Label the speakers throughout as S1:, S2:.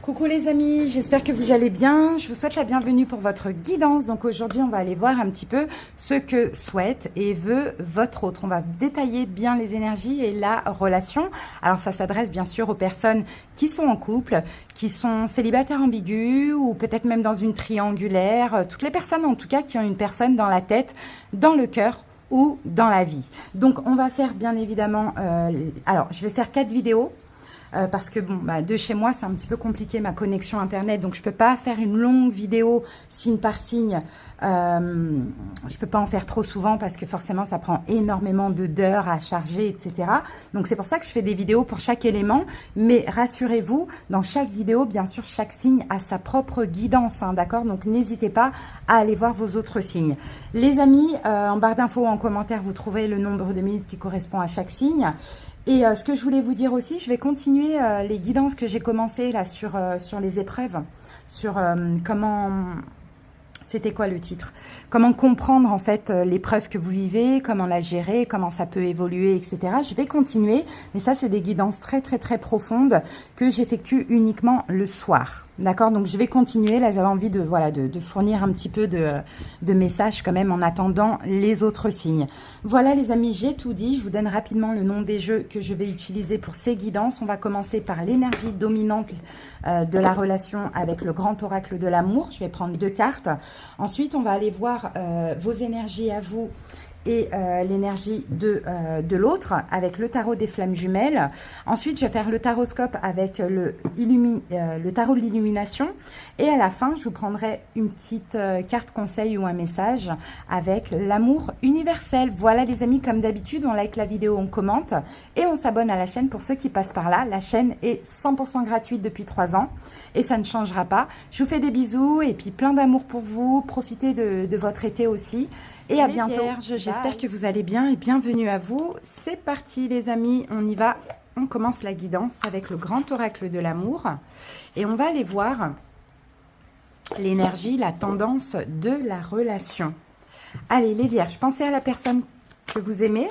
S1: Coucou les amis, j'espère que vous allez bien. Je vous souhaite la bienvenue pour votre guidance. Donc aujourd'hui, on va aller voir un petit peu ce que souhaite et veut votre autre. On va détailler bien les énergies et la relation. Alors ça s'adresse bien sûr aux personnes qui sont en couple, qui sont célibataires ambigus ou peut-être même dans une triangulaire. Toutes les personnes en tout cas qui ont une personne dans la tête, dans le cœur ou dans la vie. Donc on va faire bien évidemment, alors je vais faire 4 vidéos. Parce que bon, de chez moi, c'est un petit peu compliqué ma connexion internet, donc je peux pas faire une longue vidéo signe par signe. Je peux pas en faire trop souvent parce que forcément, ça prend énormément d'heures à charger, etc. Donc c'est pour ça que je fais des vidéos pour chaque élément. Mais rassurez-vous, dans chaque vidéo, bien sûr, chaque signe a sa propre guidance, hein, d'accord? Donc n'hésitez pas à aller voir vos autres signes. Les amis, en barre d'infos ou en commentaire, vous trouverez le nombre de minutes qui correspond à chaque signe. Et ce que je voulais vous dire aussi, je vais continuer les guidances que j'ai commencé là sur les épreuves, sur comment... C'était quoi le titre? Comment comprendre en fait l'épreuve que vous vivez, comment la gérer, comment ça peut évoluer, etc. Je vais continuer, mais ça c'est des guidances très profondes que j'effectue uniquement le soir. D'accord, donc je vais continuer. Là, j'avais envie de fournir un petit peu de messages quand même en attendant les autres signes. Voilà les amis, j'ai tout dit. Je vous donne rapidement le nom des jeux que je vais utiliser pour ces guidances. On va commencer par l'énergie dominante de la relation avec le grand oracle de l'amour. Je vais prendre 2 cartes. Ensuite, on va aller voir vos énergies à vous et l'énergie de l'autre avec le tarot des flammes jumelles. Ensuite, je vais faire le taroscope avec le tarot de l'illumination. Et à la fin, je vous prendrai une petite carte conseil ou un message avec l'amour universel. Voilà les amis, comme d'habitude, on like la vidéo, on commente et on s'abonne à la chaîne pour ceux qui passent par là. La chaîne est 100% gratuite depuis 3 ans et ça ne changera pas. Je vous fais des bisous et puis plein d'amour pour vous. Profitez de votre été aussi. Et à bientôt. J'espère que vous allez bien et bienvenue à vous. C'est parti les amis, on y va. On commence la guidance avec le grand oracle de l'amour. Et on va aller voir l'énergie, la tendance de la relation. Allez les vierges, pensez à la personne que vous aimez.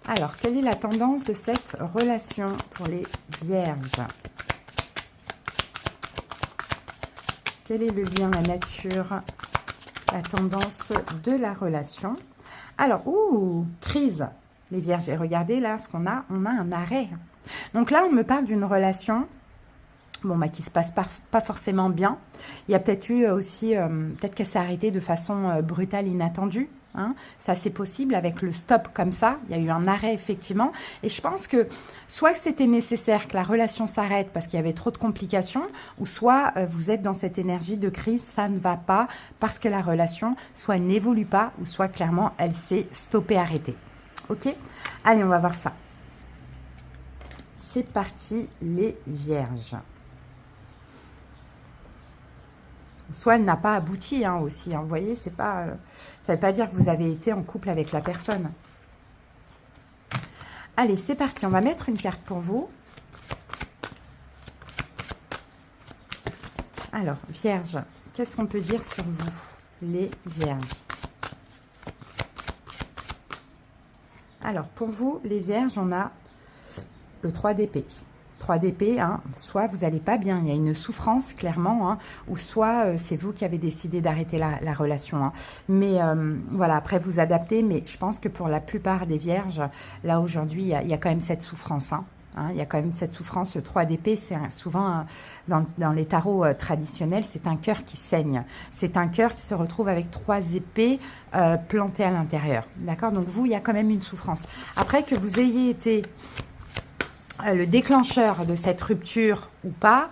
S1: Alors, quelle est la tendance de cette relation pour les vierges? Quel est le lien, la nature, la tendance de la relation? Alors, crise, les vierges. Et regardez là ce qu'on a. On a un arrêt. Donc là, on me parle d'une relation qui se passe pas forcément bien. Il y a peut-être eu aussi, peut-être qu'elle s'est arrêtée de façon brutale, inattendue. Hein, ça c'est possible avec le stop comme ça, il y a eu un arrêt effectivement et je pense que soit que c'était nécessaire que la relation s'arrête parce qu'il y avait trop de complications ou soit vous êtes dans cette énergie de crise, ça ne va pas parce que la relation soit n'évolue pas ou soit clairement elle s'est stoppée, arrêtée. Ok, allez on va voir ça. C'est parti les vierges. Soit elle n'a pas abouti aussi. Vous voyez, c'est pas, ça ne veut pas dire que vous avez été en couple avec la personne. Allez, c'est parti. On va mettre une carte pour vous. Alors, vierge, qu'est-ce qu'on peut dire sur vous, les vierges? Alors, pour vous, les vierges, on a le 3 d'épée. 3 d'épée, soit vous n'allez pas bien, il y a une souffrance clairement, ou soit c'est vous qui avez décidé d'arrêter la relation. Mais voilà, après vous adaptez, mais je pense que pour la plupart des vierges, là aujourd'hui, il y a quand même cette souffrance. Il y a quand même cette souffrance. Le 3 d'épée, c'est souvent dans les tarots traditionnels, c'est un cœur qui saigne. C'est un cœur qui se retrouve avec 3 épées plantées à l'intérieur. D'accord? Donc vous, il y a quand même une souffrance. Après que vous ayez été le déclencheur de cette rupture ou pas,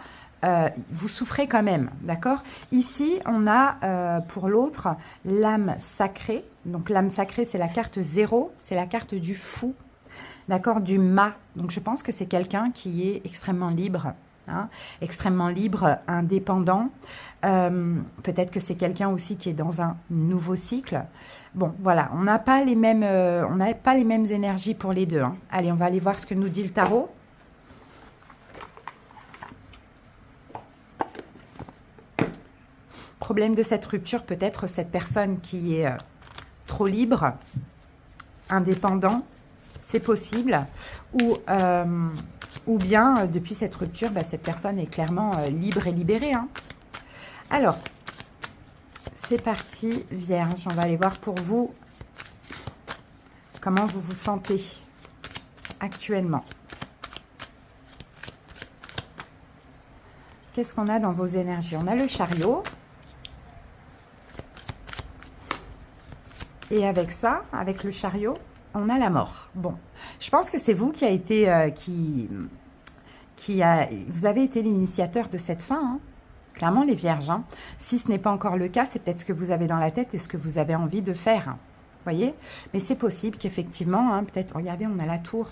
S1: vous souffrez quand même, d'accord? Ici, on a pour l'autre l'âme sacrée. Donc l'âme sacrée, c'est la carte 0, c'est la carte du fou, d'accord? Du mât. Donc je pense que c'est quelqu'un qui est extrêmement libre, extrêmement libre, indépendant. Peut-être que c'est quelqu'un aussi qui est dans un nouveau cycle. Bon, voilà, on n'a pas les mêmes énergies pour les deux. Allez, on va aller voir ce que nous dit le tarot. Problème de cette rupture, peut-être cette personne qui est trop libre, indépendant, c'est possible. Ou bien, depuis cette rupture, bah, cette personne est clairement libre et libérée. Hein. Alors, c'est parti, Vierge. On va aller voir pour vous comment vous vous sentez actuellement. Qu'est-ce qu'on a dans vos énergies? On a le chariot. Et avec ça, avec le chariot, on a la mort. Bon, je pense que c'est vous qui a été, vous avez été l'initiateur de cette fin, hein. Clairement les vierges. Hein. Si ce n'est pas encore le cas, c'est peut-être ce que vous avez dans la tête et ce que vous avez envie de faire. Voyez? Mais c'est possible qu'effectivement, hein, peut-être, regardez, on a la tour.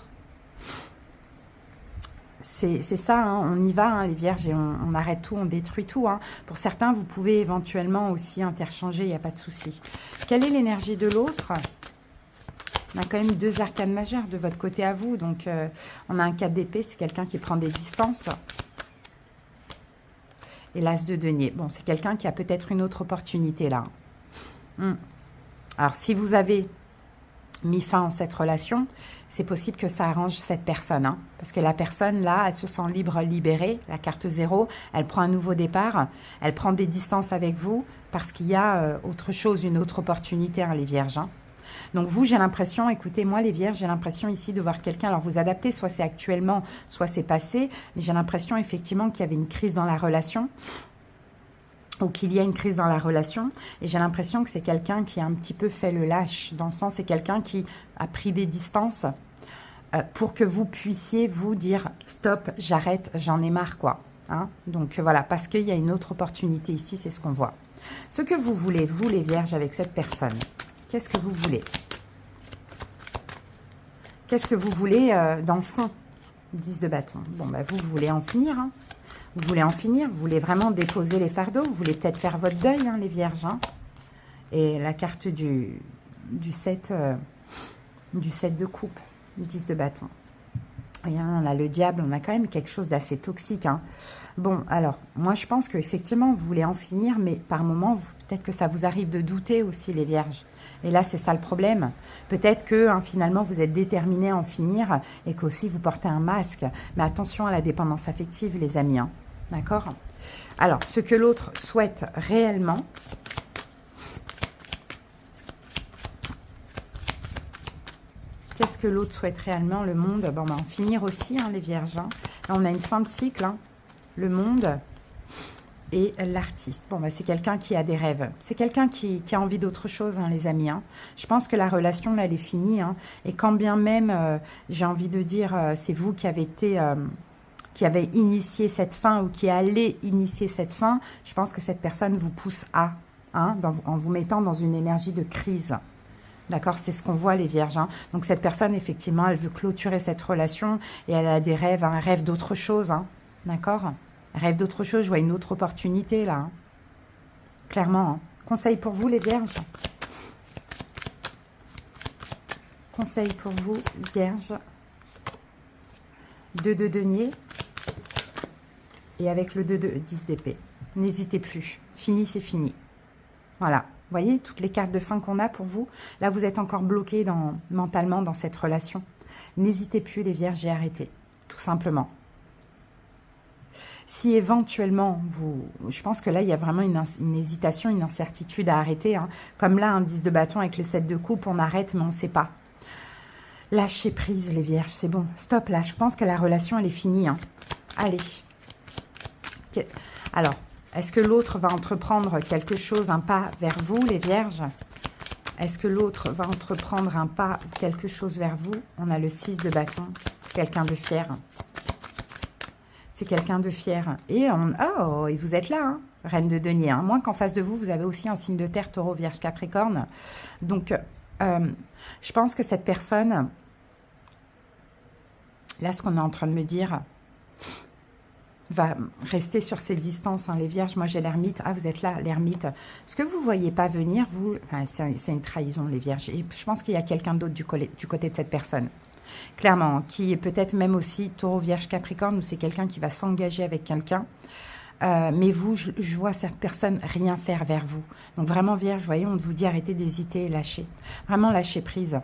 S1: C'est ça, hein, on y va, hein, les vierges, et on arrête tout, on détruit tout. Hein. Pour certains, vous pouvez éventuellement aussi interchanger, il n'y a pas de souci. Quelle est l'énergie de l'autre? On a quand même 2 arcanes majeures de votre côté à vous. Donc, on a un 4 d'épée, c'est quelqu'un qui prend des distances. Et l'as de denier. Bon, c'est quelqu'un qui a peut-être une autre opportunité là. Alors, si vous avez mis fin à cette relation, c'est possible que ça arrange cette personne. Hein, parce que la personne, là, elle se sent libre, libérée. La carte 0, elle prend un nouveau départ. Elle prend des distances avec vous parce qu'il y a autre chose, une autre opportunité, hein, les vierges. Hein. Donc vous, j'ai l'impression, écoutez, moi les vierges, j'ai l'impression ici de voir quelqu'un, alors vous adaptez, soit c'est actuellement, soit c'est passé, mais j'ai l'impression effectivement qu'il y avait une crise dans la relation, ou qu'il y a une crise dans la relation, et j'ai l'impression que c'est quelqu'un qui a un petit peu fait le lâche, dans le sens, c'est quelqu'un qui a pris des distances pour que vous puissiez vous dire, stop, j'arrête, j'en ai marre, quoi. Hein, donc voilà, parce qu'il y a une autre opportunité ici, c'est ce qu'on voit. Ce que vous voulez, vous les vierges, avec cette personne, qu'est-ce que vous voulez? Qu'est-ce que vous voulez dans le fond? 10 de bâton. Bon, bah vous voulez en finir. Hein. Vous voulez en finir. Vous voulez vraiment déposer les fardeaux. Vous voulez peut-être faire votre deuil, hein, les vierges. Hein. Et la carte du 7 de coupe. 10 de bâton. Et hein, on a le diable. On a quand même quelque chose d'assez toxique. Hein. Bon, alors, moi, je pense qu'effectivement, vous voulez en finir. Mais par moments, peut-être que ça vous arrive de douter aussi, les vierges. Et là, c'est ça le problème. Peut-être que hein, finalement, vous êtes déterminé à en finir et qu'aussi vous portez un masque. Mais attention à la dépendance affective, les amis. Hein. D'accord? Alors, ce que l'autre souhaite réellement. Qu'est-ce que l'autre souhaite réellement? Le monde, bon, on va en finir aussi, hein, les vierges. Hein. Là, on a une fin de cycle. Hein. Le monde et l'artiste. Bon, bah, c'est quelqu'un qui a des rêves. C'est quelqu'un qui a envie d'autre chose, hein, les amis. Hein. Je pense que la relation, là, elle est finie. Hein. Et quand bien même, j'ai envie de dire, c'est vous qui avez été... qui avez initié cette fin ou qui allez initier cette fin, je pense que cette personne vous pousse à, hein, en vous mettant dans une énergie de crise. D'accord? C'est ce qu'on voit, les vierges. Hein. Donc, cette personne, effectivement, elle veut clôturer cette relation et elle a des rêves, un rêve d'autre chose. Hein. D'accord? Rêve d'autre chose, je vois une autre opportunité là. Hein. Clairement. Hein. Conseil pour vous, les vierges. Conseil pour vous, vierges. 2 de denier. Et avec le 2 de 10 d'épée. N'hésitez plus. Fini, c'est fini. Voilà. Vous voyez toutes les cartes de fin qu'on a pour vous. Là, vous êtes encore bloqué mentalement dans cette relation. N'hésitez plus, les vierges, et arrêtez. Tout simplement. Si éventuellement, je pense que là, il y a vraiment une hésitation, une incertitude à arrêter. Hein. Comme là, un 10 de bâton avec les 7 de coupe, on arrête, mais on ne sait pas. Lâchez prise, les vierges, c'est bon. Stop, là, je pense que la relation, elle est finie. Hein. Allez. Alors, est-ce que l'autre va entreprendre quelque chose, un pas vers vous, les vierges? Est-ce que l'autre va entreprendre un pas ou quelque chose vers vous? On a le 6 de bâton, quelqu'un de fier. C'est quelqu'un de fier. Et oh, et vous êtes là, hein, reine de denier. Hein. Moins qu'en face de vous, vous avez aussi un signe de terre, taureau, vierge, capricorne. Donc, je pense que cette personne, là, ce qu'on est en train de me dire, va rester sur ses distances. Hein, les vierges, moi, j'ai l'ermite. Ah, vous êtes là, l'ermite. Ce que vous ne voyez pas venir, vous, enfin, c'est une trahison, les vierges. Et je pense qu'il y a quelqu'un d'autre du côté de cette personne. Clairement, qui est peut-être même aussi taureau, vierge, capricorne, ou c'est quelqu'un qui va s'engager avec quelqu'un. Mais vous, je vois cette personne rien faire vers vous. Donc vraiment, vierge, vous voyez, on vous dit arrêtez d'hésiter et lâchez. Vraiment, lâchez prise.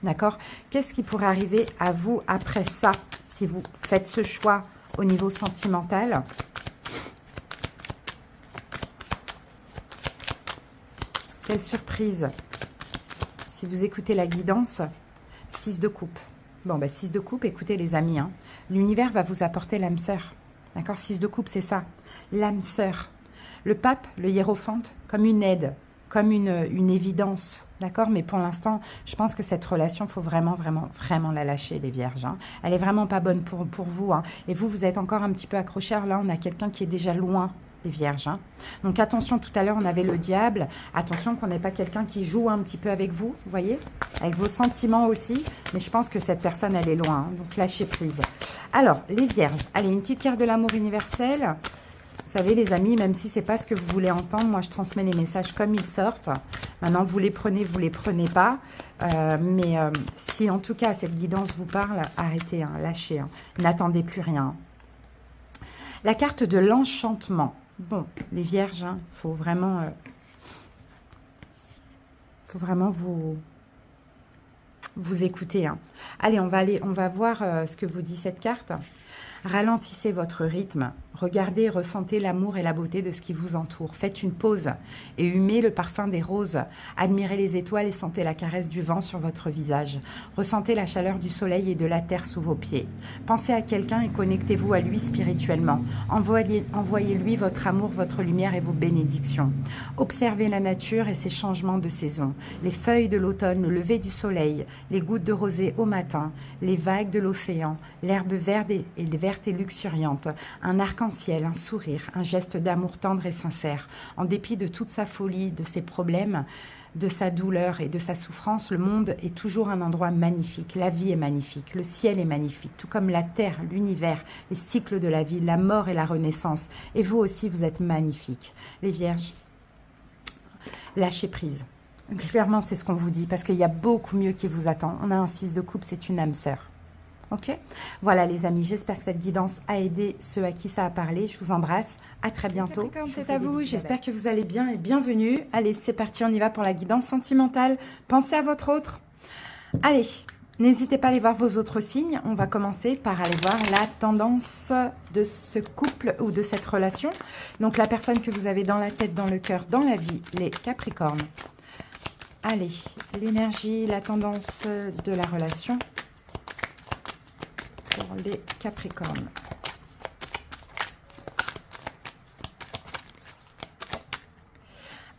S1: D'accord? Qu'est-ce qui pourrait arriver à vous après ça, si vous faites ce choix au niveau sentimental? Quelle surprise! Si vous écoutez la guidance, 6 de coupe. Bon, ben 6 de coupe, écoutez les amis, hein, l'univers va vous apporter l'âme sœur. D'accord? 6 de coupe, c'est ça, l'âme sœur. Le pape, le hiérophante, comme une aide, comme une évidence. D'accord? Mais pour l'instant, je pense que cette relation, il faut vraiment la lâcher, les vierges. Hein. Elle est vraiment pas bonne pour vous. Hein. Et vous, vous êtes encore un petit peu accrochés. Là, on a quelqu'un qui est déjà loin, les vierges. Hein. Donc attention, tout à l'heure, on avait le diable. Attention qu'on n'ait pas quelqu'un qui joue un petit peu avec vous, vous voyez? Avec vos sentiments aussi. Mais je pense que cette personne, elle est loin. Hein. Donc lâchez prise. Alors, les vierges. Allez, une petite carte de l'amour universel. Vous savez, les amis, même si ce n'est pas ce que vous voulez entendre, moi, je transmets les messages comme ils sortent. Maintenant, vous les prenez pas. Mais si, en tout cas, cette guidance vous parle, arrêtez, hein, lâchez. Hein, n'attendez plus rien. La carte de l'enchantement. Bon, les vierges, hein, faut vraiment vous écouter. Hein. Allez, on va voir ce que vous dit cette carte. Ralentissez votre rythme, regardez et ressentez l'amour et la beauté de ce qui vous entoure. Faites une pause et humez le parfum des roses. Admirez les étoiles et sentez la caresse du vent sur votre visage. Ressentez la chaleur du soleil et de la terre sous vos pieds. Pensez à quelqu'un et connectez-vous à lui spirituellement. Envoyez-lui votre amour, votre lumière et vos bénédictions. Observez la nature et ses changements de saison. Les feuilles de l'automne, le lever du soleil, les gouttes de rosée au matin, les vagues de l'océan, l'herbe verte et luxuriante, un arc-en-ciel, un sourire, un geste d'amour tendre et sincère. En dépit de toute sa folie, de ses problèmes, de sa douleur et de sa souffrance, le monde est toujours un endroit magnifique. La vie est magnifique, le ciel est magnifique, tout comme la terre, l'univers, les cycles de la vie, la mort et la renaissance. Et vous aussi, vous êtes magnifiques. Les vierges, lâchez prise. Clairement, c'est ce qu'on vous dit, parce qu'il y a beaucoup mieux qui vous attend. On a un 6 de coupe, c'est une âme sœur. Ok, voilà les amis, j'espère que cette guidance a aidé ceux à qui ça a parlé. Je vous embrasse, à très bientôt. C'est à vous, j'espère que vous allez bien et bienvenue. Allez, c'est parti, on y va pour la guidance sentimentale. Pensez à votre autre. Allez, n'hésitez pas à aller voir vos autres signes. On va commencer par aller voir la tendance de ce couple ou de cette relation. Donc la personne que vous avez dans la tête, dans le cœur, dans la vie, les Capricornes. Allez, l'énergie, la tendance de la relation pour les Capricornes.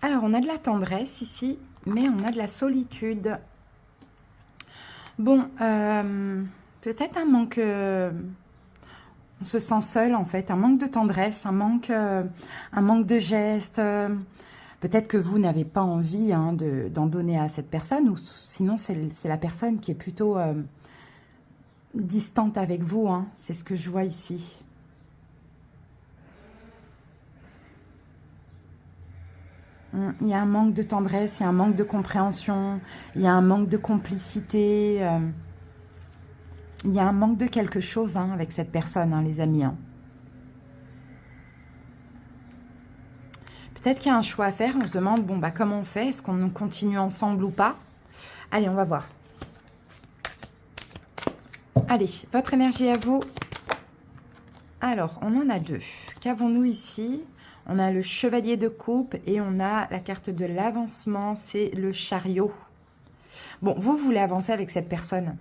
S1: Alors, on a de la tendresse ici, mais on a de la solitude. Bon, peut-être un manque... on se sent seul, en fait. Un manque de tendresse, un manque de gestes. Peut-être que vous n'avez pas envie hein, d'en donner à cette personne, ou sinon, c'est la personne qui est plutôt... distante avec vous, hein. C'est ce que je vois ici. Il y a un manque de tendresse, il y a un manque de compréhension, il y a un manque de complicité, il y a un manque de quelque chose hein, avec cette personne, hein, les amis. Hein. Peut-être qu'il y a un choix à faire, on se demande, bon, bah, comment on fait? Est-ce qu'on continue ensemble ou pas? Allez, on va voir. Allez, votre énergie à vous. Alors, on en a deux. Qu'avons-nous ici? On a le chevalier de coupe et on a la carte de l'avancement, c'est le chariot. Bon, vous voulez avancer avec cette personne,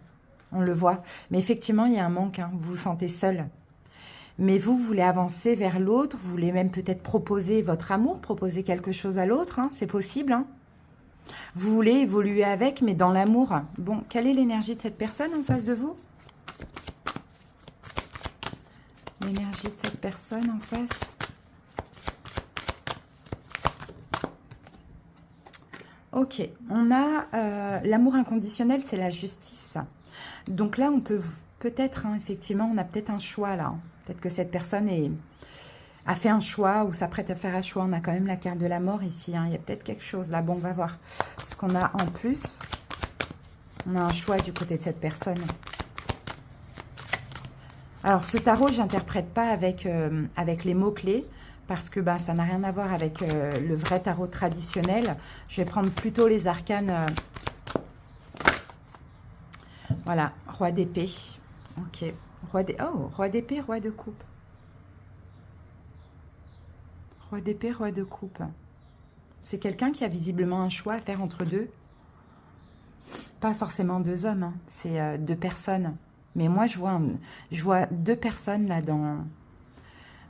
S1: on le voit. Mais effectivement, il y a un manque, hein, vous vous sentez seul. Mais vous voulez avancer vers l'autre, vous voulez même peut-être proposer votre amour, proposer quelque chose à l'autre, hein, c'est possible. Hein. Vous voulez évoluer avec, mais dans l'amour. Bon, quelle est l'énergie de cette personne en face de vous? L'énergie de cette personne en face. Ok, on a l'amour inconditionnel, c'est la justice. Donc là, on peut peut-être, hein, effectivement, on a peut-être un choix là. Peut-être que cette personne a fait un choix ou s'apprête à faire un choix. On a quand même la carte de la mort ici. Hein. Il y a peut-être quelque chose là. Bon, on va voir ce qu'on a en plus. On a un choix du côté de cette personne. Alors, ce tarot, je n'interprète pas avec les mots-clés parce que ça n'a rien à voir avec le vrai tarot traditionnel. Je vais prendre plutôt les arcanes Voilà, roi d'épée. Ok. Roi d'épée, roi de coupe. Roi d'épée, roi de coupe. C'est quelqu'un qui a visiblement un choix à faire entre deux. Pas forcément deux hommes, hein, c'est deux personnes. Mais moi, je vois deux personnes là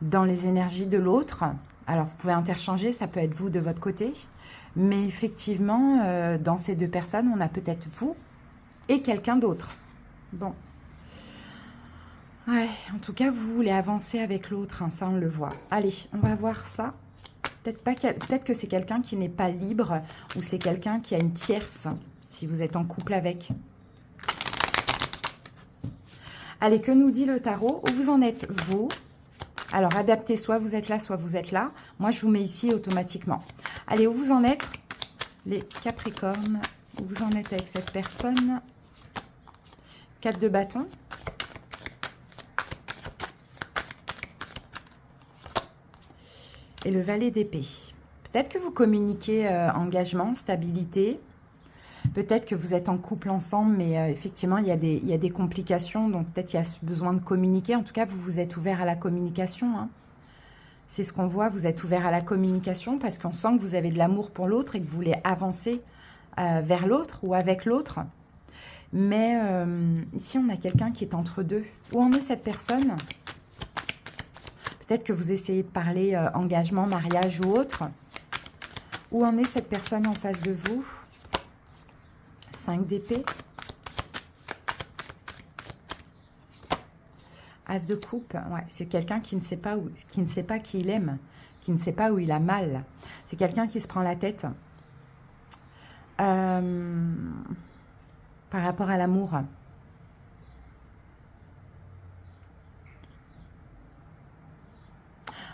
S1: dans les énergies de l'autre. Alors, vous pouvez interchanger, ça peut être vous de votre côté. Mais effectivement, dans ces deux personnes, on a peut-être vous et quelqu'un d'autre. Bon. Ouais, en tout cas, vous voulez avancer avec l'autre, hein, ça on le voit. Allez, on va voir ça. Peut-être que c'est quelqu'un qui n'est pas libre ou c'est quelqu'un qui a une tierce, si vous êtes en couple avec. Allez, que nous dit le tarot? Où vous en êtes, vous? Alors, adaptez, soit vous êtes là, soit vous êtes là. Moi, je vous mets ici automatiquement. Allez, où vous en êtes, les Capricornes? Où vous en êtes avec cette personne? 4 de bâton. Et le valet d'épée. Peut-être que vous communiquez engagement, stabilité. Peut-être que vous êtes en couple ensemble, mais effectivement, il y a des complications. Donc, peut-être qu'il y a besoin de communiquer. En tout cas, vous êtes ouvert à la communication. Hein. C'est ce qu'on voit. Vous êtes ouvert à la communication parce qu'on sent que vous avez de l'amour pour l'autre et que vous voulez avancer vers l'autre ou avec l'autre. Mais ici, on a quelqu'un qui est entre deux. Où en est cette personne ? Peut-être que vous essayez de parler engagement, mariage ou autre. Où en est cette personne en face de vous? 5 d'épée. As de coupe. Ouais, c'est quelqu'un qui ne sait pas qui il aime, qui ne sait pas où il a mal. C'est quelqu'un qui se prend la tête par rapport à l'amour.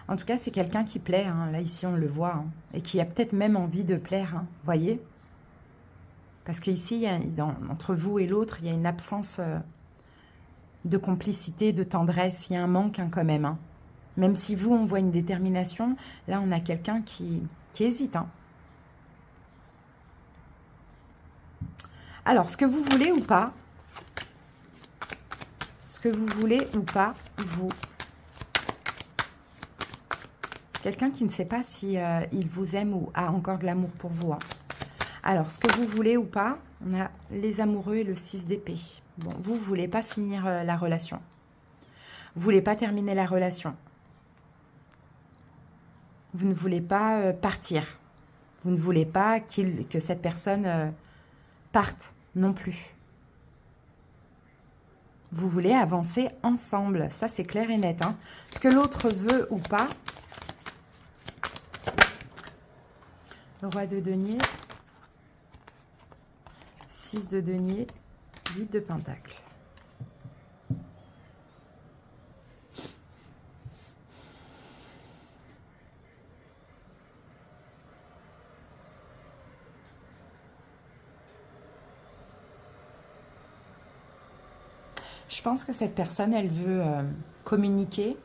S1: En tout cas, c'est quelqu'un qui plaît. Hein. Là, ici, on le voit. Hein. Et qui a peut-être même envie de plaire. Hein. Voyez? Parce qu'ici, entre vous et l'autre, il y a une absence de complicité, de tendresse. Il y a un manque hein, quand même. Hein. Même si vous, on voit une détermination, là, on a quelqu'un qui hésite. Hein. Alors, ce que vous voulez ou pas, vous... Quelqu'un qui ne sait pas si il vous aime ou a encore de l'amour pour vous. Hein. Alors, ce que vous voulez ou pas, on a les amoureux et le 6 d'épée. Bon, vous ne voulez pas finir la relation. Vous ne voulez pas terminer la relation. Vous ne voulez pas partir. Vous ne voulez pas que cette personne parte non plus. Vous voulez avancer ensemble. Ça, c'est clair et net. Hein. Ce que l'autre veut ou pas. Le roi de denier. 6 de denier. 8 de pentacle. Je pense que cette personne, elle veut communiquer.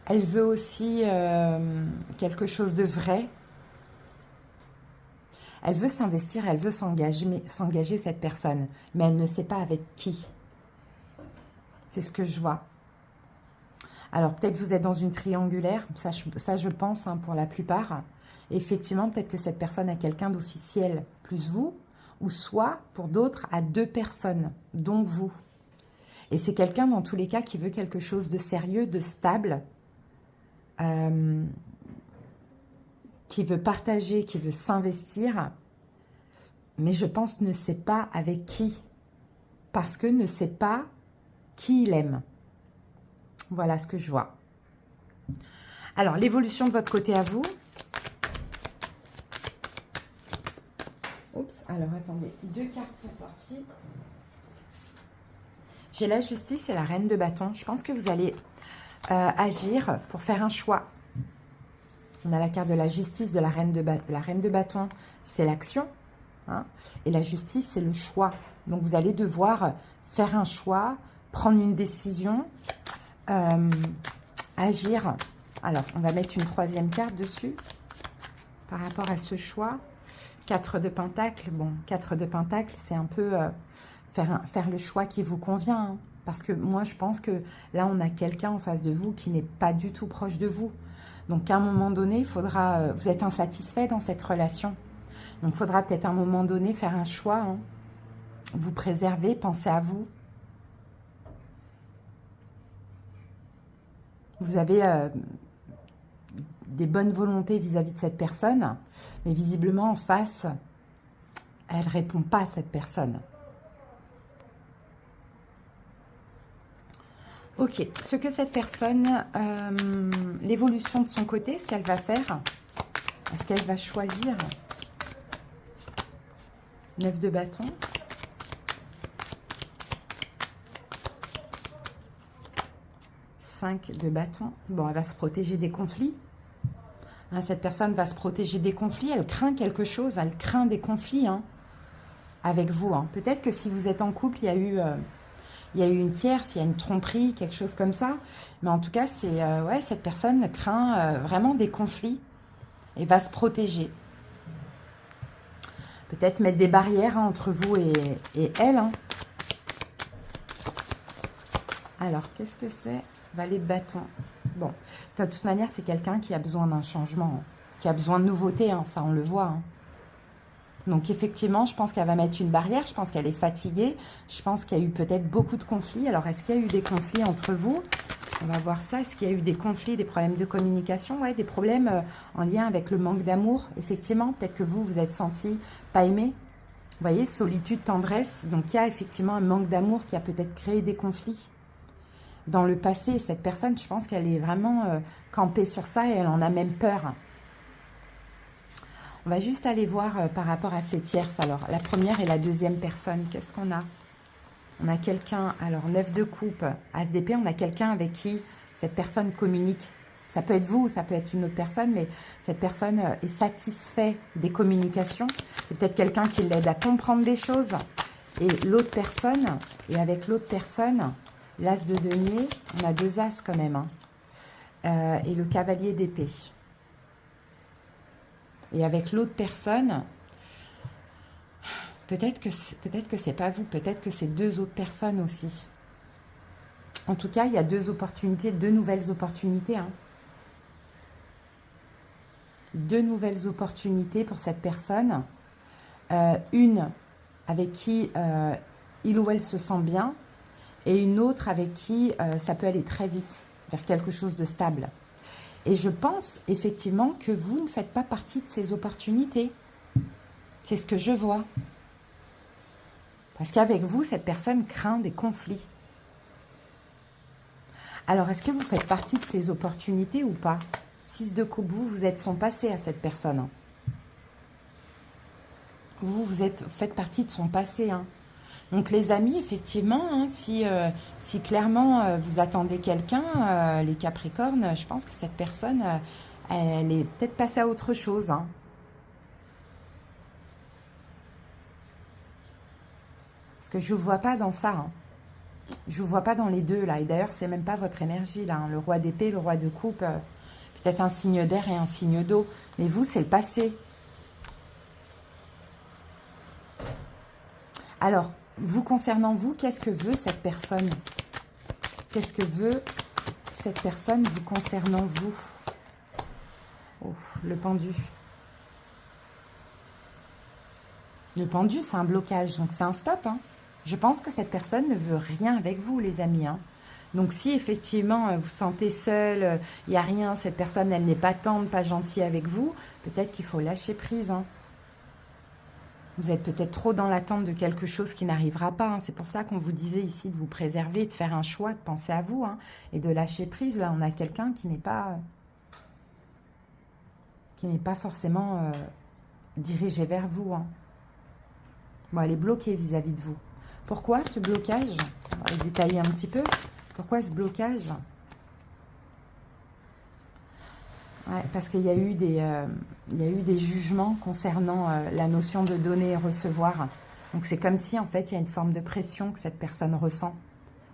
S1: Elle veut aussi quelque chose de vrai. Elle veut s'investir, elle veut s'engager cette personne. Mais elle ne sait pas avec qui. C'est ce que je vois. Alors, peut-être vous êtes dans une triangulaire. Ça je pense, hein, pour la plupart. Effectivement, peut-être que cette personne a quelqu'un d'officiel, plus vous. Ou soit, pour d'autres, à 2 personnes, dont vous. Et c'est quelqu'un, dans tous les cas, qui veut quelque chose de sérieux, de stable, qui veut partager, qui veut s'investir, mais je pense ne sait pas avec qui, parce que ne sait pas qui il aime. Voilà ce que je vois. Alors, l'évolution de votre côté à vous. Oups, alors attendez, 2 cartes sont sorties. J'ai la justice et la reine de bâton. Je pense que vous allez agir pour faire un choix. On a la carte de la justice, de la reine de bâton, c'est l'action. Hein, et la justice, c'est le choix. Donc, vous allez devoir faire un choix, prendre une décision, agir. Alors, on va mettre une 3e carte dessus par rapport à ce choix. 4 de pentacle. Bon, 4 de pentacle, c'est un peu faire le choix qui vous convient. Hein. Parce que moi, je pense que là, on a quelqu'un en face de vous qui n'est pas du tout proche de vous. Donc, à un moment donné, il faudra... vous êtes insatisfait dans cette relation. Donc, il faudra peut-être à un moment donné faire un choix. Hein. Vous préserver, pensez à vous. Vous avez des bonnes volontés vis-à-vis de cette personne, mais visiblement, en face, elle ne répond pas à cette personne. Ok, ce que cette personne, l'évolution de son côté, ce qu'elle va faire, ce qu'elle va choisir. 9 de bâton. De bâton. Bon, elle va se protéger des conflits. Hein, cette personne va se protéger des conflits. Elle craint quelque chose. Elle craint des conflits hein, avec vous. Hein. Peut-être que si vous êtes en couple, il y a eu une tierce, il y a une tromperie, quelque chose comme ça. Mais en tout cas, c'est ouais, cette personne craint vraiment des conflits et va se protéger. Peut-être mettre des barrières hein, entre vous et elle. Hein. Alors, qu'est-ce que c'est ? Valet de bâton. Bon, de toute manière, c'est quelqu'un qui a besoin d'un changement, hein, qui a besoin de nouveautés, hein, ça on le voit. Hein. Donc effectivement, je pense qu'elle va mettre une barrière, je pense qu'elle est fatiguée, je pense qu'il y a eu peut-être beaucoup de conflits. Alors, est-ce qu'il y a eu des conflits entre vous? On va voir ça. Est-ce qu'il y a eu des conflits, des problèmes de communication? Ouais, des problèmes en lien avec le manque d'amour, effectivement. Peut-être que vous êtes senti pas aimé. Vous voyez, solitude, tendresse. Donc, il y a effectivement un manque d'amour qui a peut-être créé des conflits. Dans le passé, cette personne, je pense qu'elle est vraiment campée sur ça et elle en a même peur. On va juste aller voir par rapport à ces tierces. Alors, la première et la deuxième personne, qu'est-ce qu'on a? On a quelqu'un, alors 9 de coupe, As d'épée, on a quelqu'un avec qui cette personne communique. Ça peut être vous, ça peut être une autre personne, mais cette personne est satisfaite des communications. C'est peut-être quelqu'un qui l'aide à comprendre des choses. Et l'autre personne, et avec l'autre personne... L'as de denier, on a 2 as quand même. Hein. Et le cavalier d'épée. Et avec l'autre personne, peut-être que c'est pas vous, peut-être que c'est 2 autres personnes aussi. En tout cas, il y a 2 opportunités, 2 nouvelles opportunités. Hein. 2 nouvelles opportunités pour cette personne. Une avec qui il ou elle se sent bien. Et une autre avec qui ça peut aller très vite, vers quelque chose de stable. Et je pense effectivement que vous ne faites pas partie de ces opportunités. C'est ce que je vois. Parce qu'avec vous, cette personne craint des conflits. Alors, est-ce que vous faites partie de ces opportunités ou pas? 6 de coupe, vous êtes son passé à cette personne. Vous faites partie de son passé, hein. Donc les amis, effectivement, hein, si clairement vous attendez quelqu'un, les Capricornes, je pense que cette personne, elle est peut-être passée à autre chose. Hein. Parce que je ne vous vois pas dans ça. Hein. Je ne vous vois pas dans les deux là. Et d'ailleurs, c'est même pas votre énergie là. Hein. Le roi d'épée, le roi de coupe, peut-être un signe d'air et un signe d'eau. Mais vous, c'est le passé. Alors, vous concernant vous, qu'est-ce que veut cette personne? Qu'est-ce que veut cette personne vous concernant vous? Oh, le pendu. Le pendu, c'est un blocage, donc c'est un stop. Hein. Je pense que cette personne ne veut rien avec vous, les amis. Hein. Donc si effectivement vous sentez seul, il n'y a rien, cette personne, elle n'est pas tendre, pas gentille avec vous, peut-être qu'il faut lâcher prise. Hein. Vous êtes peut-être trop dans l'attente de quelque chose qui n'arrivera pas. Hein. C'est pour ça qu'on vous disait ici de vous préserver, de faire un choix, de penser à vous hein, et de lâcher prise. Là, on a quelqu'un qui n'est pas forcément dirigé vers vous. Hein. Bon, elle est bloquée vis-à-vis de vous. Pourquoi ce blocage? On va le détailler un petit peu. Pourquoi ce blocage? Ouais, parce qu'il y a eu des jugements concernant la notion de donner et recevoir. Donc c'est comme si en fait il y a une forme de pression que cette personne ressent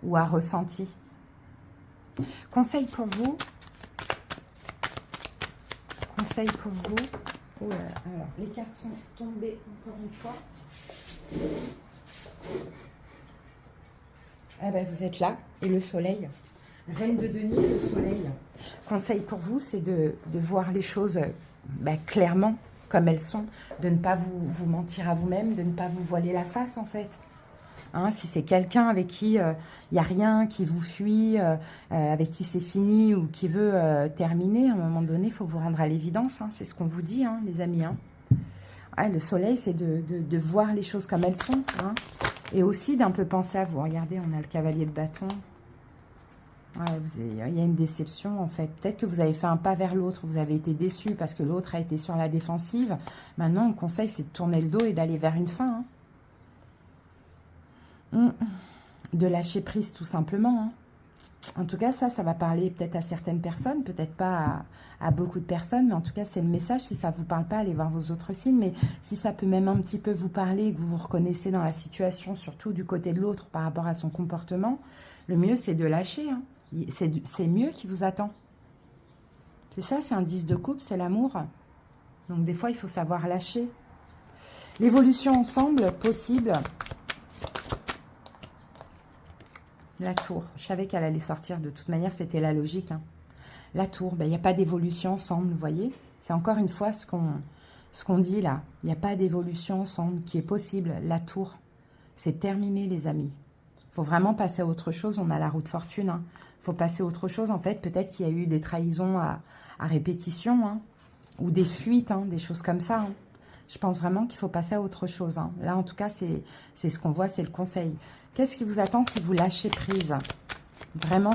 S1: ou a ressenti. Conseil pour vous. Conseil pour vous. Oh là là, alors les cartes sont tombées encore une fois. Ah ben, vous êtes là, et le soleil. Reine de Denis, le soleil. Conseil pour vous, c'est de voir les choses clairement, comme elles sont, de ne pas vous mentir à vous-même, de ne pas vous voiler la face, en fait. Hein, si c'est quelqu'un avec qui il n'y a rien, qui vous fuit, avec qui c'est fini ou qui veut terminer, à un moment donné, il faut vous rendre à l'évidence. Hein, c'est ce qu'on vous dit, hein, les amis. Hein. Ah, le soleil, c'est de voir les choses comme elles sont. Hein, et aussi d'un peu penser à vous. Regardez, on a le cavalier de bâton. Ouais, il y a une déception, en fait. Peut-être que vous avez fait un pas vers l'autre. Vous avez été déçu parce que l'autre a été sur la défensive. Maintenant, le conseil, c'est de tourner le dos et d'aller vers une fin. Hein. De lâcher prise, tout simplement. Hein. En tout cas, ça va parler peut-être à certaines personnes, peut-être pas à beaucoup de personnes, mais en tout cas, c'est le message. Si ça ne vous parle pas, allez voir vos autres signes, mais si ça peut même un petit peu vous parler, que vous vous reconnaissez dans la situation, surtout du côté de l'autre par rapport à son comportement, le mieux, c'est de lâcher. Hein. C'est mieux qui vous attend. C'est ça, c'est un 10 de coupe, c'est l'amour. Donc, des fois, il faut savoir lâcher. L'évolution ensemble, possible. La tour, je savais qu'elle allait sortir de toute manière, c'était la logique. Hein. La tour, il n'y a pas d'évolution ensemble, vous voyez. C'est encore une fois ce qu'on dit là. Il n'y a pas d'évolution ensemble qui est possible. La tour, c'est terminé les amis. Il faut vraiment passer à autre chose, on a la roue de fortune. Hein. Il faut passer à autre chose, en fait, peut-être qu'il y a eu des trahisons à répétition, hein, ou des fuites, hein, des choses comme ça. Hein. Je pense vraiment qu'il faut passer à autre chose. Hein. Là, en tout cas, c'est ce qu'on voit, c'est le conseil. Qu'est-ce qui vous attend si vous lâchez prise? Vraiment,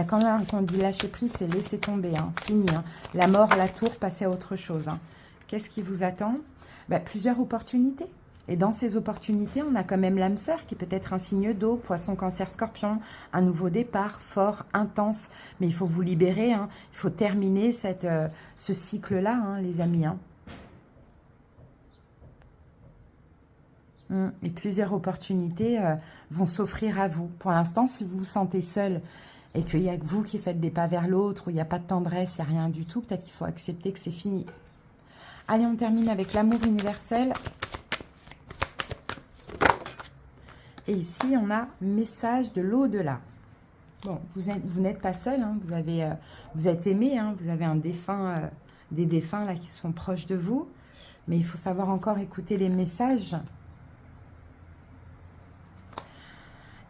S1: quand on dit lâcher prise, c'est laisser tomber, hein, fini. Hein. La mort, la tour, passer à autre chose. Hein. Qu'est-ce qui vous attend? Plusieurs opportunités. Et dans ces opportunités, on a quand même l'âme sœur qui peut être un signe d'eau, poisson, cancer, scorpion, un nouveau départ, fort, intense. Mais il faut vous libérer, hein. Il faut terminer ce cycle-là, hein, les amis. Hein. Et plusieurs opportunités vont s'offrir à vous. Pour l'instant, si vous vous sentez seul et qu'il n'y a que vous qui faites des pas vers l'autre, où il n'y a pas de tendresse, il n'y a rien du tout, peut-être qu'il faut accepter que c'est fini. Allez, on termine avec l'amour universel. Et ici, on a message de l'au-delà. Bon, vous n'êtes pas seul, hein, vous êtes aimé, hein, vous avez un défunt, des défunts là qui sont proches de vous. Mais il faut savoir encore écouter les messages.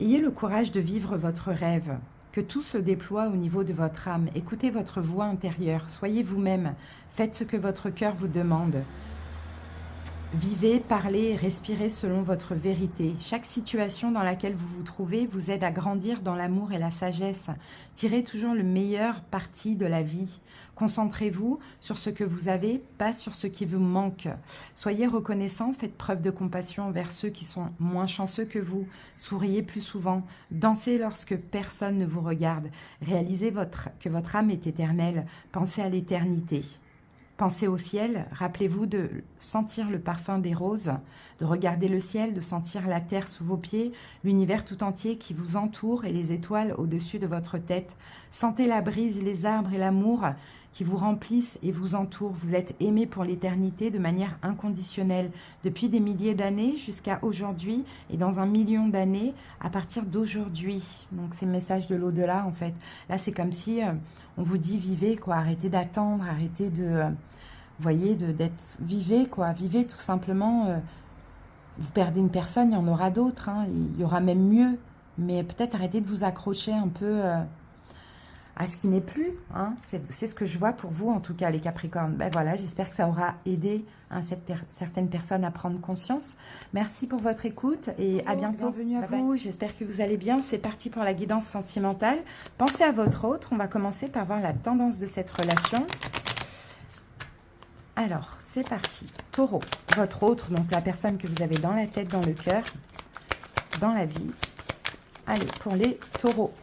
S1: Ayez le courage de vivre votre rêve, que tout se déploie au niveau de votre âme. Écoutez votre voix intérieure, soyez vous-même, faites ce que votre cœur vous demande. Vivez, parlez et respirez selon votre vérité. Chaque situation dans laquelle vous vous trouvez vous aide à grandir dans l'amour et la sagesse. Tirez toujours le meilleur parti de la vie. Concentrez-vous sur ce que vous avez, pas sur ce qui vous manque. Soyez reconnaissant, faites preuve de compassion envers ceux qui sont moins chanceux que vous. Souriez plus souvent. Dansez lorsque personne ne vous regarde. Réalisez que votre âme est éternelle. Pensez à l'éternité. Pensez au ciel, rappelez-vous de sentir le parfum des roses, de regarder le ciel, de sentir la terre sous vos pieds, l'univers tout entier qui vous entoure et les étoiles au-dessus de votre tête. Sentez la brise, les arbres et l'amour qui vous remplissent et vous entourent. Vous êtes aimé pour l'éternité de manière inconditionnelle, depuis des milliers d'années jusqu'à aujourd'hui et dans 1 million d'années à partir d'aujourd'hui. Donc c'est le message de l'au-delà en fait. Là c'est comme si on vous dit vivez quoi, arrêtez d'attendre, arrêtez de... vous voyez, vivez quoi, vivez tout simplement. Vous perdez une personne, il y en aura d'autres, hein, il y aura même mieux. Mais peut-être arrêtez de vous accrocher un peu... à ce qui n'est plus, hein. C'est ce que je vois pour vous en tout cas les Capricornes. Ben voilà, j'espère que ça aura aidé hein, certaines personnes à prendre conscience. Merci pour votre écoute et à bientôt. Bienvenue à vous, j'espère que vous allez bien. C'est parti pour la guidance sentimentale. Pensez à votre autre, on va commencer par voir la tendance de cette relation. Alors, c'est parti. Taureau, votre autre, donc la personne que vous avez dans la tête, dans le cœur, dans la vie. Allez, pour les taureaux.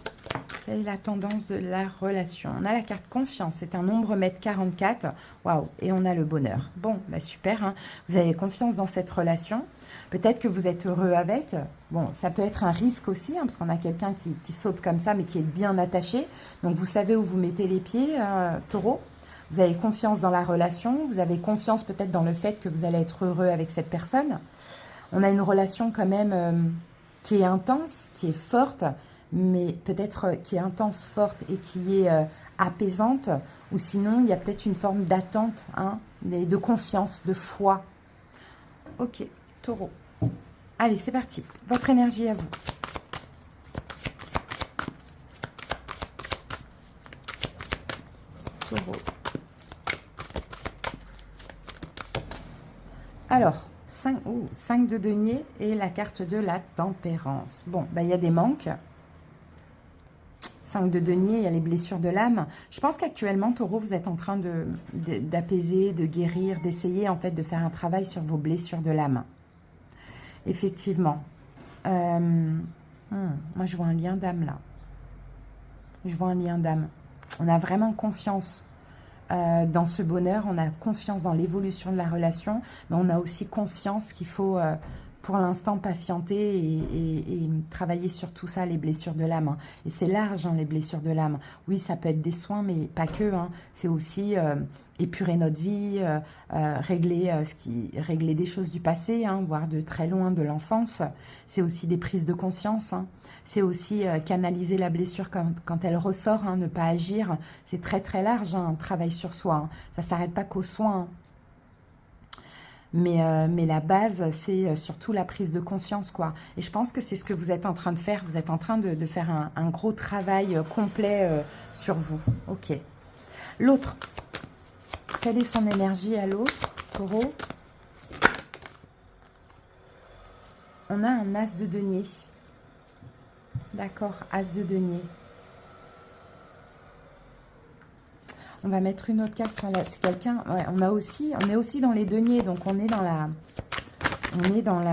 S1: Quelle est la tendance de la relation? On a la carte confiance, c'est un nombre mètre 44. Waouh, et on a le bonheur. Bon, bah super, hein. Vous avez confiance dans cette relation. Peut-être que vous êtes heureux avec. Bon, ça peut être un risque aussi, hein, parce qu'on a quelqu'un qui saute comme ça, mais qui est bien attaché. Donc, vous savez où vous mettez les pieds, taureau. Vous avez confiance dans la relation. Vous avez confiance peut-être dans le fait que vous allez être heureux avec cette personne. On a une relation quand même qui est intense, qui est forte, mais peut-être qui est intense, forte et qui est apaisante, ou sinon il y a peut-être une forme d'attente, hein, de confiance, de foi. Ok, Taureau. Allez, c'est parti. Votre énergie à vous. Taureau. Alors, 5 de denier et la carte de la tempérance. Bon, bah, il y a des manques. 5 de denier, il y a les blessures de l'âme. Je pense qu'actuellement, Taureau, vous êtes en train d'apaiser, de guérir, d'essayer en fait de faire un travail sur vos blessures de l'âme. Effectivement. Moi, je vois un lien d'âme là. Je vois un lien d'âme. On a vraiment confiance dans ce bonheur, on a confiance dans l'évolution de la relation, mais on a aussi conscience qu'il faut pour l'instant patienter et travailler sur tout ça, les blessures de l'âme. Hein. Et c'est large, hein, les blessures de l'âme. Oui, ça peut être des soins, mais pas que. Hein. C'est aussi épurer notre vie, régler des choses du passé, hein, voire de très loin de l'enfance. C'est aussi des prises de conscience. Hein. C'est aussi canaliser la blessure quand elle ressort, hein, ne pas agir. C'est très très large, hein, un travail sur soi. Hein. Ça ne s'arrête pas qu'aux soins. Hein. Mais la base, c'est surtout la prise de conscience, quoi. Et je pense que c'est ce que vous êtes en train de faire. Vous êtes en train de faire un gros travail complet sur vous. Ok. L'autre. Quelle est son énergie à l'autre, Taureau? On a un as de denier. D'accord, as de denier. On va mettre une autre carte sur la... C'est quelqu'un... Ouais, on est aussi dans les deniers, donc on est dans la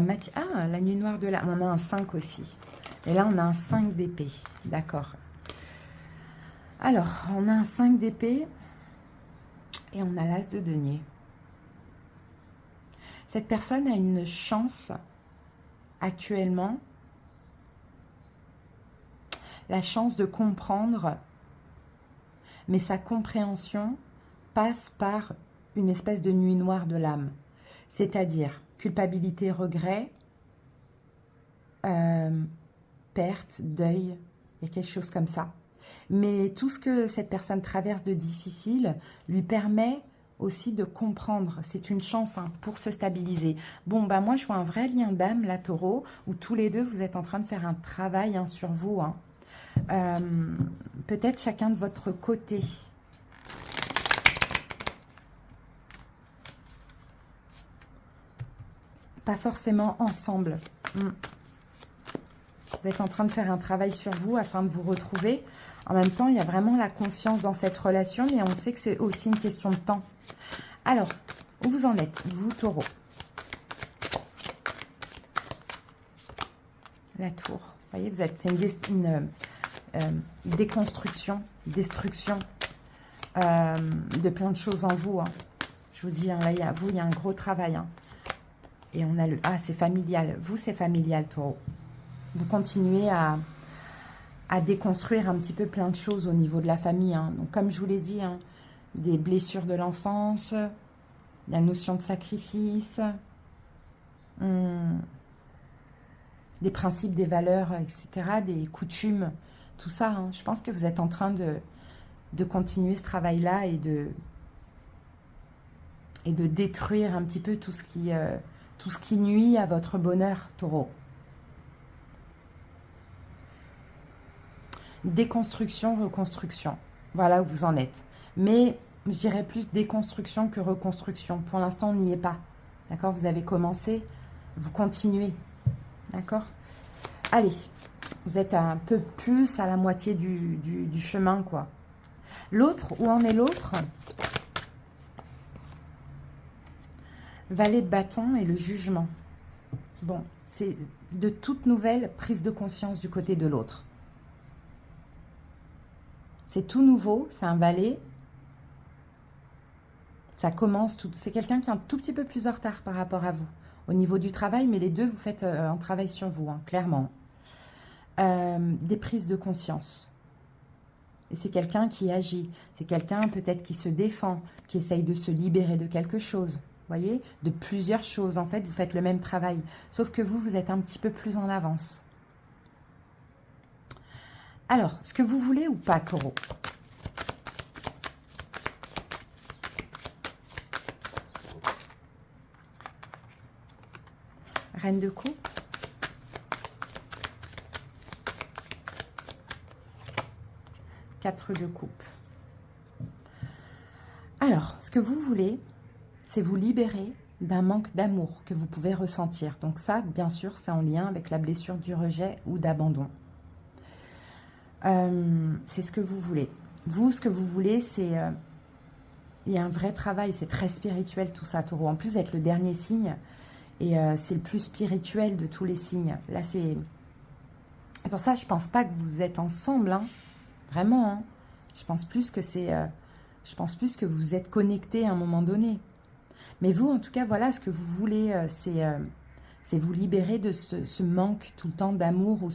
S1: matière... Ah, la nuit noire de la... On a un 5 aussi. Et là, on a un 5 d'épée. D'accord. Alors, on a un 5 d'épée et on a l'as de denier. Cette personne a une chance actuellement, la chance de comprendre, mais sa compréhension passe par une espèce de nuit noire de l'âme. C'est-à-dire culpabilité, regret, perte, deuil, il y a quelque chose comme ça. Mais tout ce que cette personne traverse de difficile lui permet aussi de comprendre. C'est une chance, hein, pour se stabiliser. Bon, bah moi, je vois un vrai lien d'âme, là, Taureau, où tous les deux, vous êtes en train de faire un travail, hein, sur vous. Hein. Peut-être chacun de votre côté. Pas forcément ensemble. Vous êtes en train de faire un travail sur vous afin de vous retrouver. En même temps, il y a vraiment la confiance dans cette relation, mais on sait que c'est aussi une question de temps. Alors, où vous en êtes, vous, Taureau? La tour. Vous voyez, c'est une déconstruction, destruction de plein de choses en vous. Hein. Je vous dis, hein, là, il y a un gros travail. Hein. Et on a le... Ah, c'est familial. Vous, c'est familial, Taureau. Vous continuez à déconstruire un petit peu plein de choses au niveau de la famille. Hein. Donc, comme je vous l'ai dit, hein, des blessures de l'enfance, la notion de sacrifice, des principes, des valeurs, etc., des coutumes, tout ça. Hein. Je pense que vous êtes en train de continuer ce travail-là et de détruire un petit peu tout ce qui nuit à votre bonheur, Taureau. Déconstruction, reconstruction. Voilà où vous en êtes. Mais je dirais plus déconstruction que reconstruction. Pour l'instant, on n'y est pas. D'accord? Vous avez commencé, vous continuez. D'accord? Allez, vous êtes un peu plus à la moitié du chemin, quoi. L'autre, où en est l'autre? Valet de bâton et le jugement. Bon, c'est de toute nouvelle prise de conscience du côté de l'autre. C'est tout nouveau, c'est un valet. Ça commence tout. C'est quelqu'un qui est un tout petit peu plus en retard par rapport à vous. Au niveau du travail, mais les deux, vous faites un travail sur vous, hein, clairement. Des prises de conscience. Et c'est quelqu'un qui agit. C'est quelqu'un peut-être qui se défend, qui essaye de se libérer de quelque chose. Vous voyez? De plusieurs choses. En fait, vous faites le même travail. Sauf que vous êtes un petit peu plus en avance. Alors, ce que vous voulez ou pas, taureau? Reine de coupe. Quatre de coupe. Alors, ce que vous voulez, c'est vous libérer d'un manque d'amour que vous pouvez ressentir. Donc ça, bien sûr, c'est en lien avec la blessure du rejet ou d'abandon. C'est ce que vous voulez. Vous, ce que vous voulez, c'est... il y a un vrai travail, c'est très spirituel tout ça, taureau. En plus, vous êtes le dernier signe, et c'est le plus spirituel de tous les signes. Là, c'est... Et pour ça, je ne pense pas que vous êtes ensemble, hein. Vraiment, hein. Je pense plus que c'est... je pense plus que vous êtes connectés à un moment donné. Mais vous, en tout cas, voilà, ce que vous voulez, c'est vous libérer de ce manque tout le temps d'amour ou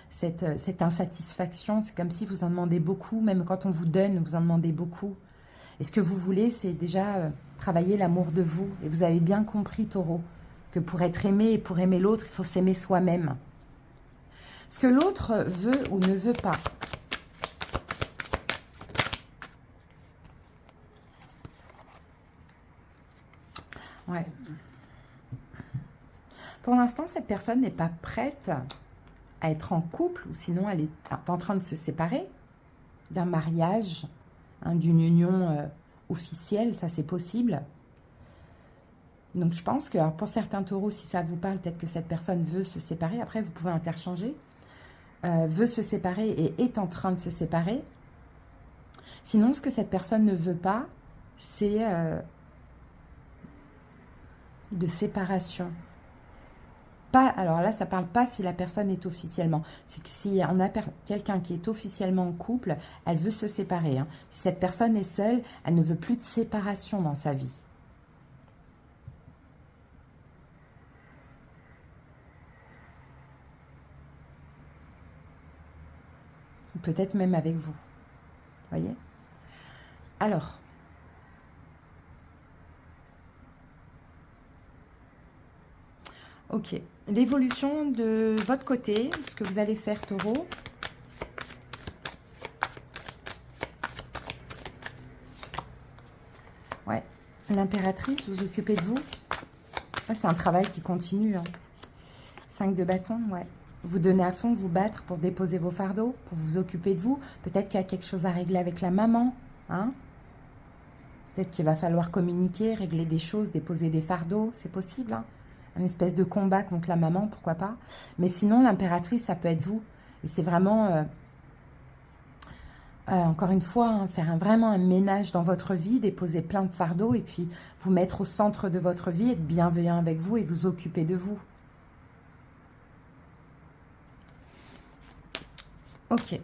S1: cette insatisfaction. C'est comme si vous en demandez beaucoup, même quand on vous donne, vous en demandez beaucoup. Et ce que vous voulez, c'est déjà travailler l'amour de vous. Et vous avez bien compris, taureau, que pour être aimé et pour aimer l'autre, il faut s'aimer soi-même. Ce que l'autre veut ou ne veut pas. Ouais. Pour l'instant, cette personne n'est pas prête à être en couple, ou sinon elle est en train de se séparer d'un mariage, hein, d'une union officielle, ça c'est possible. Donc je pense que pour certains taureaux, si ça vous parle, peut-être que cette personne veut se séparer. Après, vous pouvez interchanger. Veut se séparer et est en train de se séparer. Sinon, ce que cette personne ne veut pas, c'est... de séparation. Pas, alors là, ça ne parle pas si la personne est officiellement. C'est que si on a quelqu'un qui est officiellement en couple, elle veut se séparer. Hein. Si cette personne est seule, elle ne veut plus de séparation dans sa vie. Peut-être même avec vous. Voyez? Alors... ok, l'évolution de votre côté, ce que vous allez faire, taureau. Ouais, l'impératrice, vous occupez de vous. C'est un travail qui continue. Hein. 5 de bâton, ouais. Vous donnez à fond, vous battre pour déposer vos fardeaux, pour vous occuper de vous. Peut-être qu'il y a quelque chose à régler avec la maman. Hein. Peut-être qu'il va falloir communiquer, régler des choses, déposer des fardeaux. C'est possible, hein. Une espèce de combat contre la maman, pourquoi pas. Mais sinon, l'impératrice, ça peut être vous. Et c'est vraiment, encore une fois, hein, faire vraiment un ménage dans votre vie, déposer plein de fardeaux et puis vous mettre au centre de votre vie, être bienveillant avec vous et vous occuper de vous. Ok.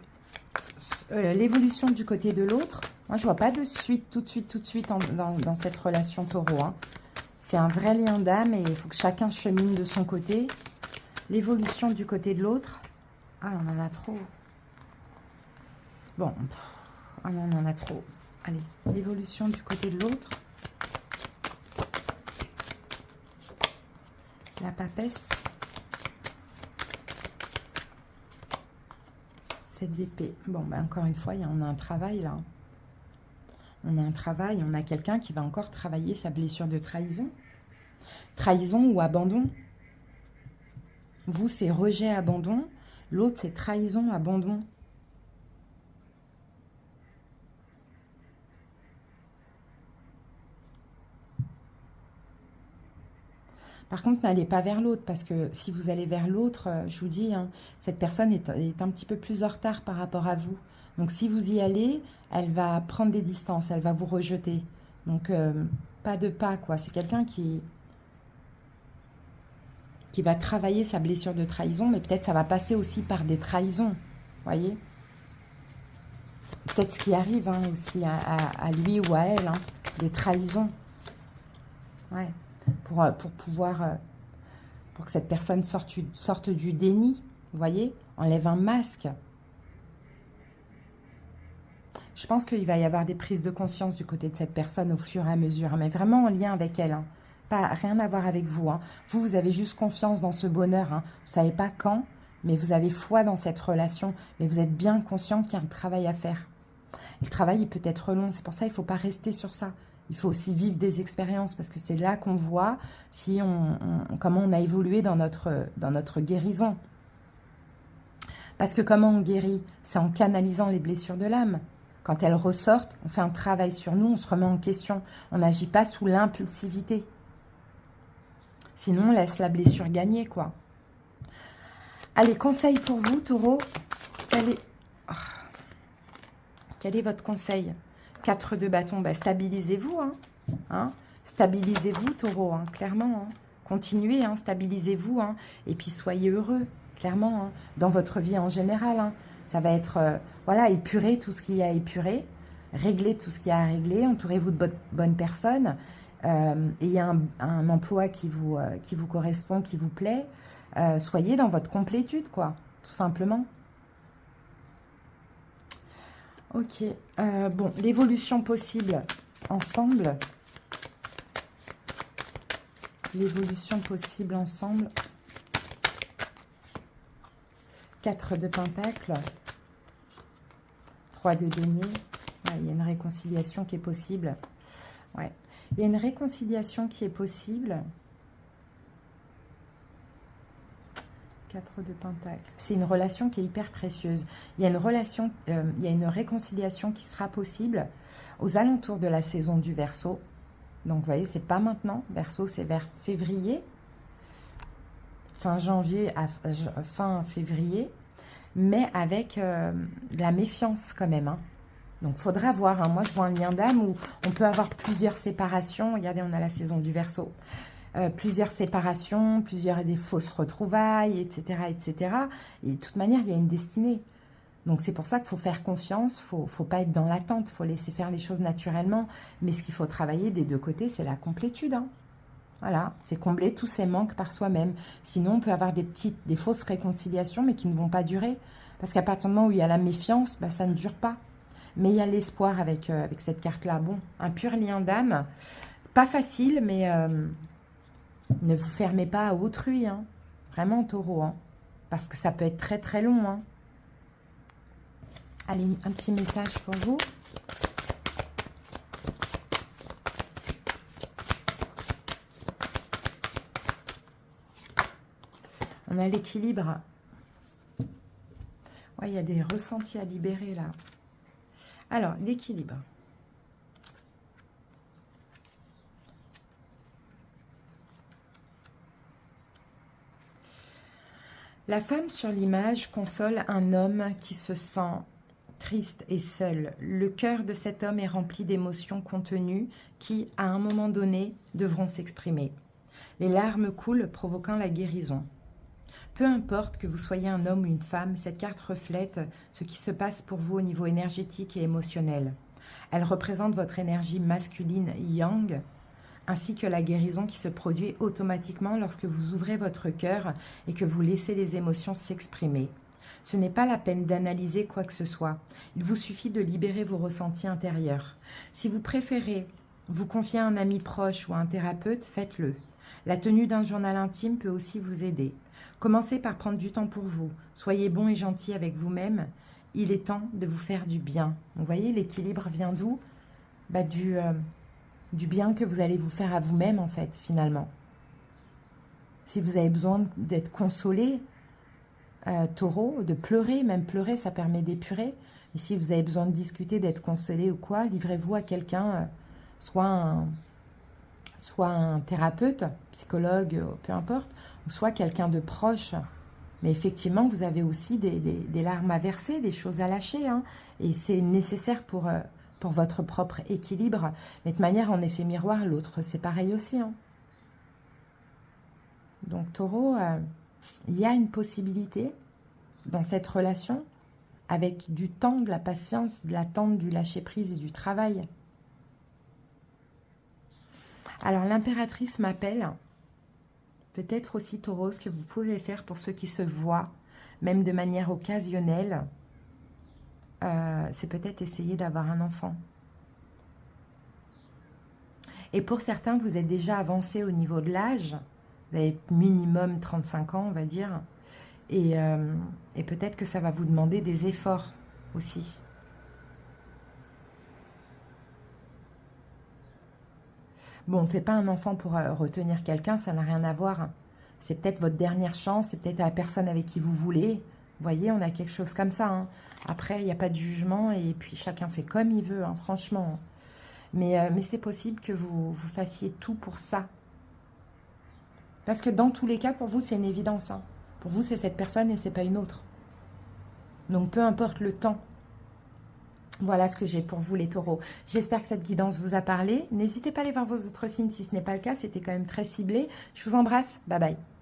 S1: L'évolution du côté de l'autre. Moi, je vois pas de suite, tout de suite dans cette relation taureau, hein. C'est un vrai lien d'âme et il faut que chacun chemine de son côté. L'évolution du côté de l'autre. Ah, on en a trop. Bon. Ah non, on en a trop. Allez, l'évolution du côté de l'autre. La papesse. 7 d'épée. Bon, ben encore une fois, on a un travail là. On a un travail, on a quelqu'un qui va encore travailler sa blessure de trahison. Trahison ou abandon. Vous, c'est rejet, abandon. L'autre, c'est trahison, abandon. Par contre, n'allez pas vers l'autre, parce que si vous allez vers l'autre, je vous dis, hein, cette personne est un petit peu plus en retard par rapport à vous. Donc, si vous y allez, elle va prendre des distances, elle va vous rejeter. Donc, pas de pas, quoi. C'est quelqu'un qui va travailler sa blessure de trahison, mais peut-être ça va passer aussi par des trahisons, voyez. Peut-être ce qui arrive hein, aussi à lui ou à elle, hein, des trahisons. Ouais, pour pouvoir, pour que cette personne sorte du déni, vous voyez, enlève un masque. Je pense qu'il va y avoir des prises de conscience du côté de cette personne au fur et à mesure, mais vraiment en lien avec elle, hein. Pas, rien à voir avec vous, hein. Vous avez juste confiance dans ce bonheur. Hein. Vous ne savez pas quand, mais vous avez foi dans cette relation, mais vous êtes bien conscient qu'il y a un travail à faire. Et le travail, il peut être long, c'est pour ça qu'il ne faut pas rester sur ça. Il faut aussi vivre des expériences, parce que c'est là qu'on voit si comment on a évolué dans notre guérison. Parce que comment on guérit? C'est en canalisant les blessures de l'âme. Quand elles ressortent, on fait un travail sur nous, on se remet en question. On n'agit pas sous l'impulsivité. Sinon, on laisse la blessure gagner, quoi. Allez, conseil pour vous, Taureau. Quel est votre conseil? 4 de bâton, bah, stabilisez-vous. Stabilisez-vous, Taureau, clairement. Continuez, stabilisez-vous. Et puis, soyez heureux, clairement, dans votre vie en général. Ça va être, voilà, épurer tout ce qu'il y a à épurer, régler tout ce qu'il y a à régler, entourez-vous de bonnes personnes, ayez un emploi qui vous correspond, qui vous plaît, soyez dans votre complétude, quoi, tout simplement. Ok, bon, l'évolution possible ensemble. L'évolution possible ensemble. 4 de pentacles. 3 de denier. Ouais, il y a une réconciliation qui est possible. Ouais. Il y a une réconciliation qui est possible. 4 de pentacles. C'est une relation qui est hyper précieuse. Il y a une relation, il y a une réconciliation qui sera possible aux alentours de la saison du Verseau. Donc, vous voyez, c'est pas maintenant. Verseau, c'est vers février. Fin janvier à fin février. Mais avec de la méfiance quand même. Donc, il faudra voir. Moi, je vois un lien d'âme où on peut avoir plusieurs séparations. Regardez, on a la saison du Verseau. Plusieurs séparations, des fausses retrouvailles, etc., etc. Et de toute manière, il y a une destinée. Donc, c'est pour ça qu'il faut faire confiance, il ne faut pas être dans l'attente, il faut laisser faire les choses naturellement. Mais ce qu'il faut travailler des deux côtés, c'est la complétude. Voilà, c'est combler tous ces manques par soi-même. Sinon, on peut avoir des fausses réconciliations, mais qui ne vont pas durer. Parce qu'à partir du moment où il y a la méfiance, bah, ça ne dure pas. Mais il y a l'espoir avec cette carte-là. Bon, un pur lien d'âme. Pas facile, mais... ne vous fermez pas à autrui, vraiment, Taureau, parce que ça peut être très très long. Allez, un petit message pour vous. On a l'équilibre. Ouais, il y a des ressentis à libérer là. Alors, l'équilibre. La femme sur l'image console un homme qui se sent triste et seul. Le cœur de cet homme est rempli d'émotions contenues qui, à un moment donné, devront s'exprimer. Les larmes coulent, provoquant la guérison. Peu importe que vous soyez un homme ou une femme, cette carte reflète ce qui se passe pour vous au niveau énergétique et émotionnel. Elle représente votre énergie masculine yang, ainsi que la guérison qui se produit automatiquement lorsque vous ouvrez votre cœur et que vous laissez les émotions s'exprimer. Ce n'est pas la peine d'analyser quoi que ce soit. Il vous suffit de libérer vos ressentis intérieurs. Si vous préférez vous confier à un ami proche ou à un thérapeute, faites-le. La tenue d'un journal intime peut aussi vous aider. Commencez par prendre du temps pour vous. Soyez bon et gentil avec vous-même. Il est temps de vous faire du bien. Vous voyez, l'équilibre vient d'où? Du bien que vous allez vous faire à vous-même, en fait, finalement. Si vous avez besoin d'être consolé, Taureau, de pleurer, même pleurer, ça permet d'épurer. Et si vous avez besoin de discuter, d'être consolé ou quoi, livrez-vous à quelqu'un, soit un thérapeute, psychologue, peu importe, ou soit quelqu'un de proche. Mais effectivement, vous avez aussi des larmes à verser, des choses à lâcher, et c'est nécessaire pour votre propre équilibre. Mais de manière, en effet miroir, l'autre, c'est pareil aussi. Donc, Taureau, il y a une possibilité dans cette relation avec du temps, de la patience, de l'attente, du lâcher-prise et du travail. Alors, l'impératrice m'appelle. Peut-être aussi, Taureau, ce que vous pouvez faire pour ceux qui se voient, même de manière occasionnelle, c'est peut-être essayer d'avoir un enfant. Et pour certains, vous êtes déjà avancé au niveau de l'âge, vous avez minimum 35 ans, on va dire, Et peut-être que ça va vous demander des efforts aussi. Bon, on ne fait pas un enfant pour retenir quelqu'un, ça n'a rien à voir. C'est peut-être votre dernière chance, c'est peut-être la personne avec qui vous voulez. Vous voyez, on a quelque chose comme ça, hein. Après, il n'y a pas de jugement et puis chacun fait comme il veut, hein, franchement. Mais c'est possible que vous fassiez tout pour ça. Parce que dans tous les cas, pour vous, c'est une évidence, hein. Pour vous, c'est cette personne et c'est pas une autre. Donc, peu importe le temps. Voilà ce que j'ai pour vous les taureaux. J'espère que cette guidance vous a parlé. N'hésitez pas à aller voir vos autres signes si ce n'est pas le cas. C'était quand même très ciblé. Je vous embrasse. Bye bye.